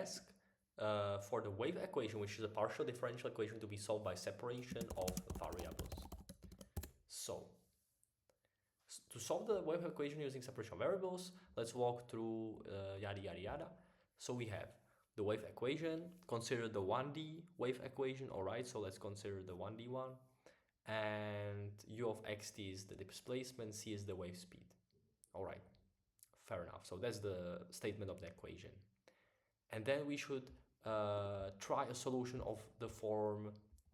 ask for the wave equation, which is a partial differential equation, to be solved by separation of variables. So, to solve the wave equation using separation of variables, let's walk through yada yada yada. So we have the wave equation, consider the 1D wave equation, alright, so let's consider the 1D one. And u of xt is the displacement, c is the wave speed. Alright, fair enough. So that's the statement of the equation. And then we should try a solution of the form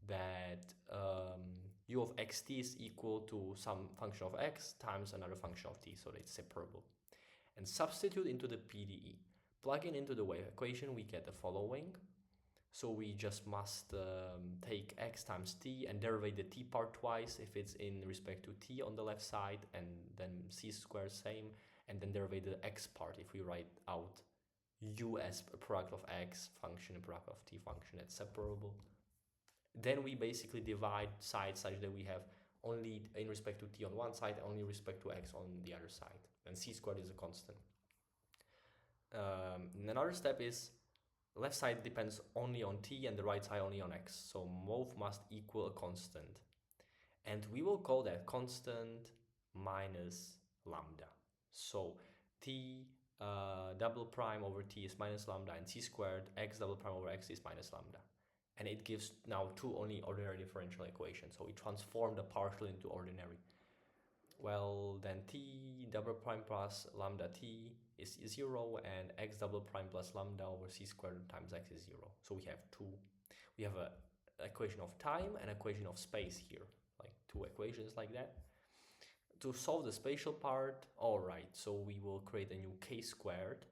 that u of xt is equal to some function of x times another function of t, so that it's separable. And substitute into the PDE. Plug in into the wave equation, we get the following. So we just must take x times t and derive the t part twice if it's in respect to t on the left side, and then c squared same, and then derive the x part if we write out u as a product of x function and product of t function that's separable. Then we basically divide sides such that we have only in respect to t on one side, only respect to x on the other side, and c squared is a constant. And another step is left side depends only on t and the right side only on x, so both must equal a constant, and we will call that constant minus lambda. So t double prime over t is minus lambda, and c squared x double prime over x is minus lambda, and it gives now two only ordinary differential equations. So we transform the partial into ordinary. Well, then t double prime plus lambda t is 0, and x double prime plus lambda over c squared times x is 0. So we have two. We have a equation of time and equation of space here, like two equations like that. To solve the spatial part, all right, so we will create a new k squared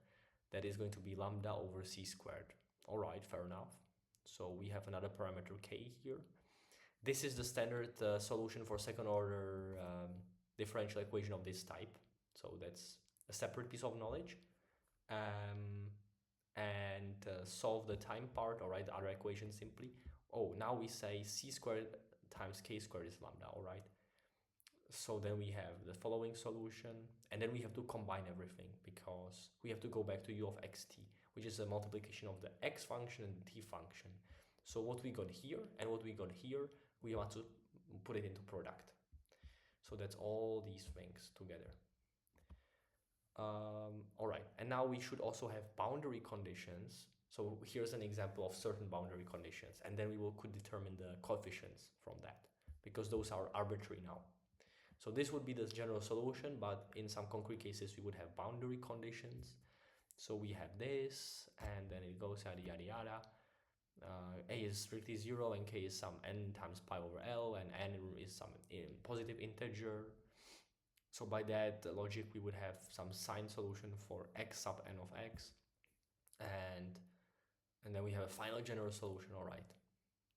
that is going to be lambda over c squared. All right, fair enough. So we have another parameter k here. This is the standard solution for second order differential equation of this type. So that's a separate piece of knowledge. And solve the time part, all right, the other equation simply. Oh, now we say c squared times k squared is lambda, all right. So then we have the following solution, and then we have to combine everything because we have to go back to u of xt, which is a multiplication of the x function and the t function. So what we got here and what we got here, we want to put it into product. So that's all these things together. All right, and now we should also have boundary conditions. So here's an example of certain boundary conditions, and then we could determine the coefficients from that, because those are arbitrary now. So this would be the general solution, but in some concrete cases we would have boundary conditions. So we have this, and then it goes yada yada yada. A is strictly 0, and k is some n times pi over l, and n is some positive integer. So by that logic, we would have some sign solution for x sub n of x, and then we have a final general solution, all right.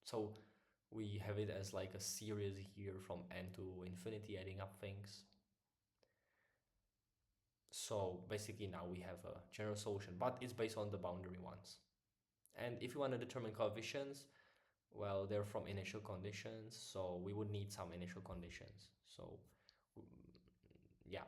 So we have it as like a series here from n to infinity, adding up things. So basically now we have a general solution, but it's based on the boundary ones. And if you want to determine coefficients, well, they're from initial conditions, so we would need some initial conditions. So yeah,